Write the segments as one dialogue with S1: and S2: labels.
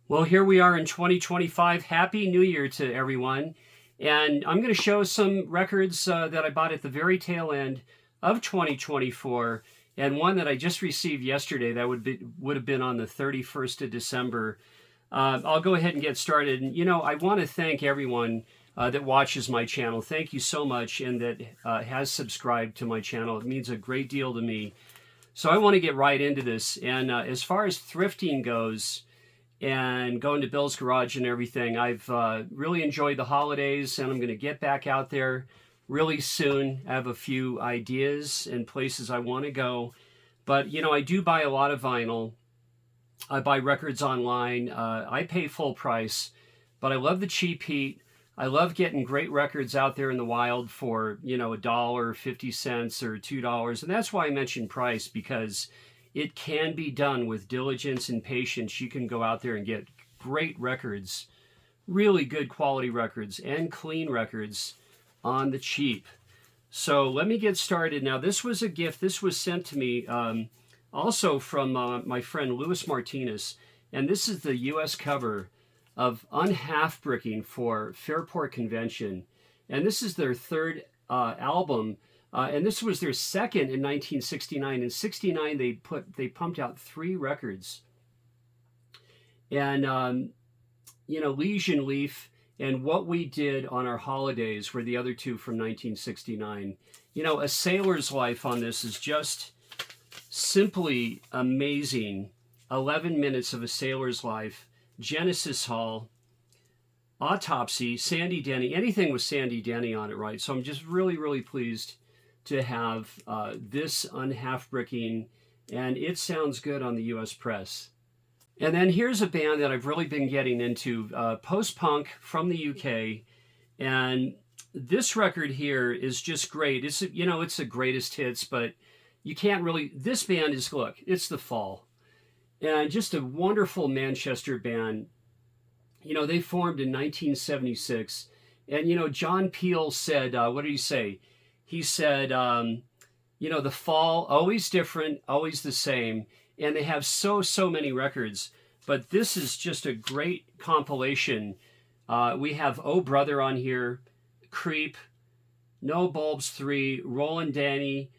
S1: Well, here we are in 2025. Happy New Year to everyone. And I'm going to show some records that I bought at the very tail end of 2024, and one that I just received yesterday that would have been on the 31st of December. I'll go ahead and get started. And, I want to thank everyone that watches my channel. Thank you so much, and that has subscribed to my channel. It means a great deal to me. So I want to get right into this. And as far as thrifting goes, and going to Bill's Garage and everything, I've really enjoyed the holidays, and I'm going to get back out there really soon. I have a few ideas and places I want to go. But, I do buy a lot of vinyl. I buy records online. I pay full price, but I love the cheap heat. I love getting great records out there in the wild for, $1.50 or $2. And that's why I mention price, because it can be done with diligence and patience. You can go out there and get great records, really good quality records and clean records on the cheap. So let me get started. Now, this was a gift. This was sent to me also from my friend Louis Martinez. And this is the U.S. cover of Unhalf Bricking for Fairport Convention. And this is their third album. And this was their second in 1969. In '69, they pumped out 3 records. And, Legion Leaf and What We Did on Our Holidays were the other 2 from 1969. A Sailor's Life on this is just simply amazing. 11 minutes of a sailor's life. Genesis Hall, Autopsy, Sandy Denny, anything with Sandy Denny on it, right? So I'm just really, really pleased to have this Unhalf Bricking, and it sounds good on the U.S. press. And then here's a band that I've really been getting into, post-punk from the UK, and this record here is just great. It's the greatest hits, but you can't really, this band is, look, it's The Fall, and just a wonderful Manchester band. They formed in 1976, and John Peel said, what did he say? He said, The Fall, always different, always the same. And they have so many records. But this is just a great compilation. We have Oh Brother on here, Creep, No Bulbs 3, Rollin' Danny,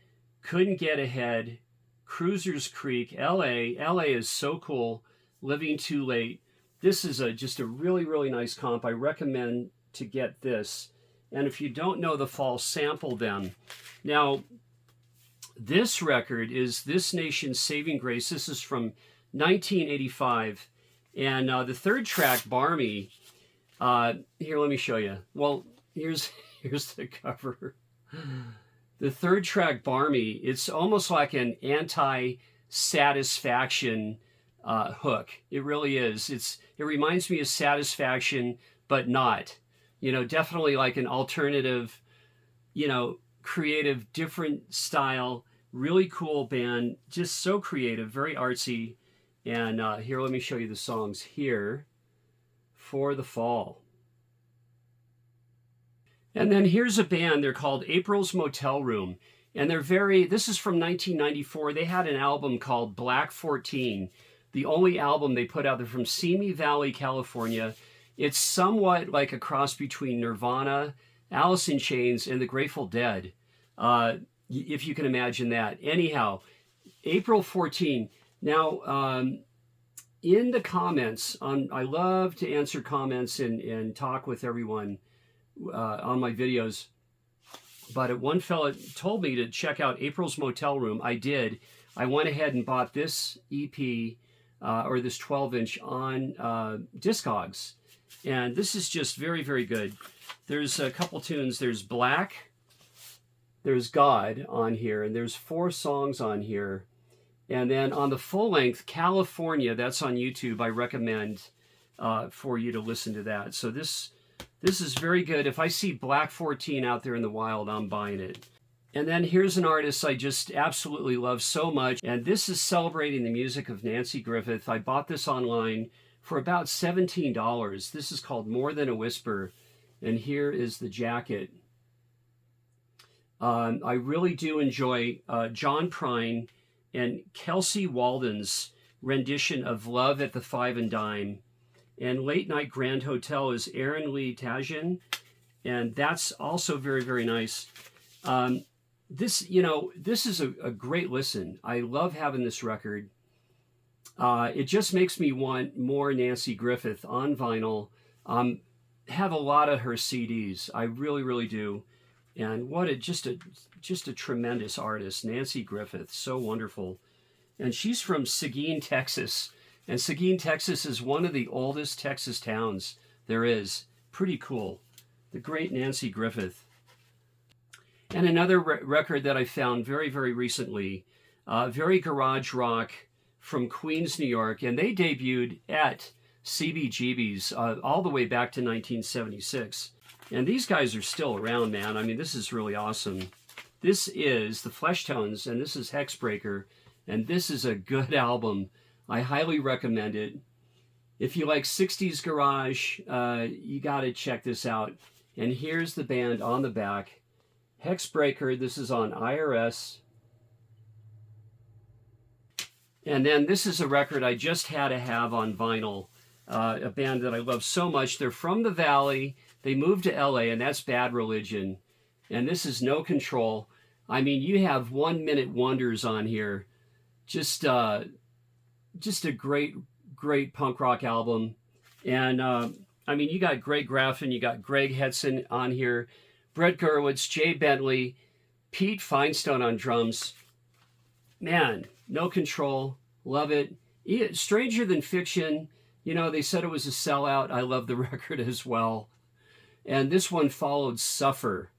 S1: Couldn't Get Ahead, Cruisers Creek, LA. LA is so cool, Living Too Late. This is just a really, really nice comp. I recommend to get this. And if you don't know The Fall, sample them. Now, this record is This Nation's Saving Grace. This is from 1985. And the third track, Barmy, here, let me show you. Well, here's the cover. The third track, Barmy, it's almost like an anti-satisfaction hook. It really is. It reminds me of Satisfaction, but not. Definitely like an alternative, creative, different style, really cool band, just so creative, very artsy. And here, let me show you the songs here for The Fall. And then here's a band, they're called April's Motel Room. And this is from 1994. They had an album called Black 14, the only album they put out. They're from Simi Valley, California. It's somewhat like a cross between Nirvana, Alice in Chains, and the Grateful Dead, if you can imagine that. Anyhow, April 14. Now, in the comments, I love to answer comments and talk with everyone on my videos. But one fella told me to check out April's Motel Room. I did. I went ahead and bought this EP, or this 12-inch on Discogs. And this is just very, very good. There's a couple tunes. There's Black, there's God on here, and there's 4 songs on here. And then on the full length, California, that's on YouTube. I recommend for you to listen to that. So this is very good. If I see Black 14 out there in the wild, I'm buying it. And then here's an artist I just absolutely love so much. And this is celebrating the music of Nanci Griffith. I bought this online for about $17. This is called More Than a Whisper. And here is the jacket. I really do enjoy John Prine and Kelsey Walden's rendition of Love at the Five and Dime. And Late Night Grand Hotel is Aaron Lee Tajian. And that's also very, very nice. This is a great listen. I love having this record. It just makes me want more Nanci Griffith on vinyl. Have a lot of her CDs. I really, really do. And what just a tremendous artist, Nanci Griffith, so wonderful. And she's from Seguin, Texas. And Seguin, Texas is one of the oldest Texas towns there is. Pretty cool. The great Nanci Griffith. And another record that I found very, very recently, very garage rock from Queens, New York. And they debuted at CBGB's all the way back to 1976. And these guys are still around, man. I mean, this is really awesome. This is the Fleshtones, and this is Hexbreaker. And this is a good album. I highly recommend it. If you like 60s garage, you got to check this out. And here's the band on the back. Hexbreaker, this is on IRS. And then this is a record I just had to have on vinyl. A band that I love so much. They're from the Valley. They moved to LA, and that's Bad Religion. And this is No Control. I mean, you have 1 Minute Wonders on here. Just a great, great punk rock album. And I mean, you got Greg Graffin, you got Greg Hetson on here, Brett Gurwitz, Jay Bentley, Pete Feinstone on drums. Man, No Control, love it. Stranger Than Fiction, you know, they said it was a sellout. I love the record as well. And this one followed Suffer.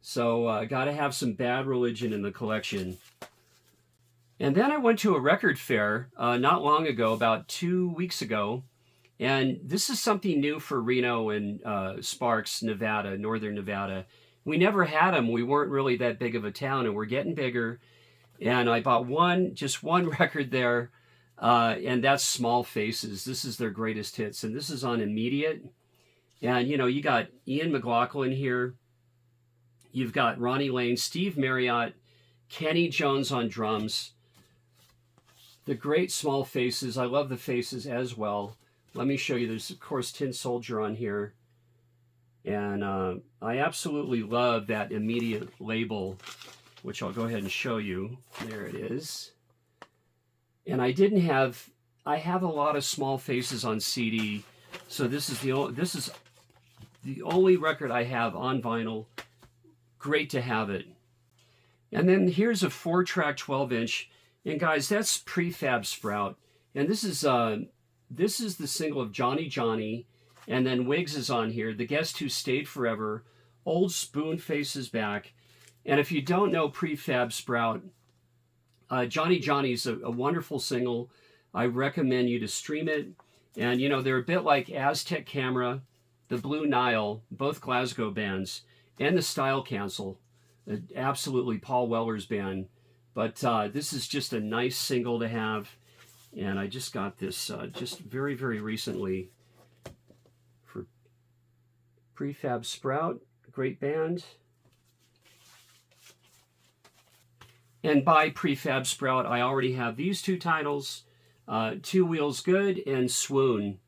S1: So got to have some Bad Religion in the collection. And then I went to a record fair not long ago, about 2 weeks ago. And this is something new for Reno and Sparks, Nevada, Northern Nevada. We never had them. We weren't really that big of a town, and we're getting bigger. And I bought just one record there, and that's Small Faces. This is their greatest hits, and this is on Immediate. And, you know, you got Ian McLaughlin here. You've got Ronnie Lane, Steve Marriott, Kenny Jones on drums. The great Small Faces. I love the Faces as well. Let me show you. There's, of course, Tin Soldier on here. And I absolutely love that Immediate label, which I'll go ahead and show you. There it is. And I have a lot of Small Faces on CD. So this is the only record I have on vinyl. Great to have it. And then here's a 4-track 12-inch. And guys, that's Prefab Sprout. And this is the single of Johnny Johnny. And then Wiggs is on here. The Guest Who Stayed Forever. Old Spoon Faces Back. And if you don't know Prefab Sprout, Johnny Johnny's a wonderful single. I recommend you to stream it. And, you know, they're a bit like Aztec Camera, the Blue Nile, both Glasgow bands, and the Style Council, absolutely Paul Weller's band. But this is just a nice single to have. And I just got this just very, very recently for Prefab Sprout, great band. And by Prefab Sprout, I already have these two titles, Two Wheels Good and Swoon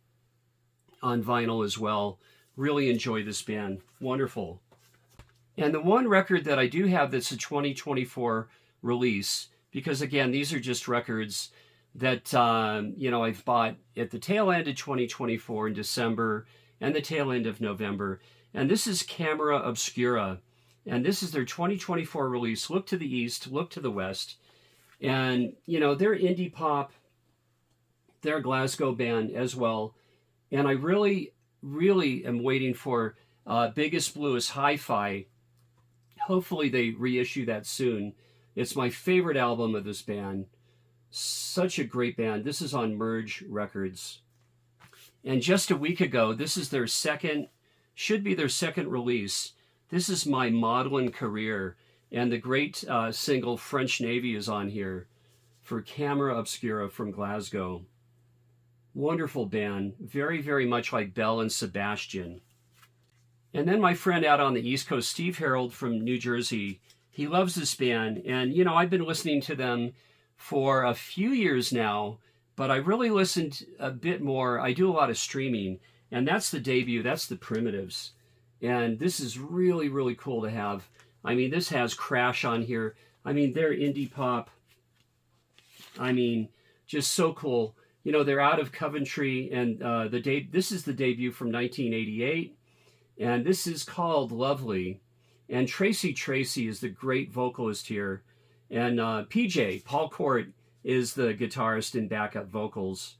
S1: on vinyl as well. Really enjoy this band. Wonderful. And the one record that I do have that's a 2024 release, because again, these are just records that, you know, I've bought at the tail end of 2024 in December and the tail end of November. And this is Camera Obscura. And this is their 2024 release. Look to the east, look to the west. And, you know, they're indie pop. They're a Glasgow band as well. And I really, really am waiting for Biggest Bluest Hi-Fi. Hopefully they reissue that soon. It's my favorite album of this band. Such a great band. This is on Merge Records. And just a week ago, this is their should be their second release. This is My Modeling Career. And the great single French Navy is on here for Camera Obscura from Glasgow. Wonderful band. Very, very much like Belle and Sebastian. And then my friend out on the East Coast, Steve Harold from New Jersey, he loves this band. And, you know, I've been listening to them for a few years now, but I really listened a bit more. I do a lot of streaming, and that's the debut. That's the Primitives. And this is really, really cool to have. I mean, this has Crash on here. I mean, they're indie pop. I mean, just so cool. You know, they're out of Coventry, and this is the debut from 1988, and this is called Lovely. And Tracy is the great vocalist here, and PJ, Paul Court, is the guitarist and backup vocals.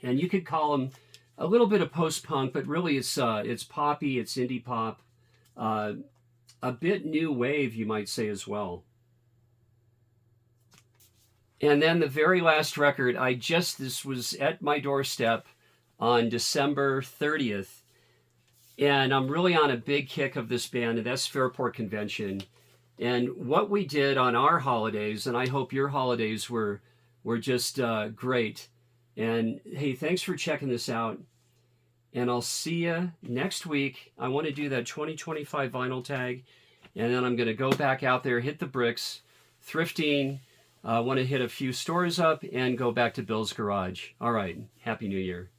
S1: And you could call him a little bit of post-punk, but really it's poppy, it's indie pop, a bit new wave, you might say, as well. And then the very last record, this was at my doorstep on December 30th, and I'm really on a big kick of this band, and that's Fairport Convention. And what we did on our holidays, and I hope your holidays were just great. And hey, thanks for checking this out. And I'll see you next week. I want to do that 2025 vinyl tag. And then I'm going to go back out there, hit the bricks, thrifting. I want to hit a few stores up and go back to Bill's Garage. All right. Happy New Year.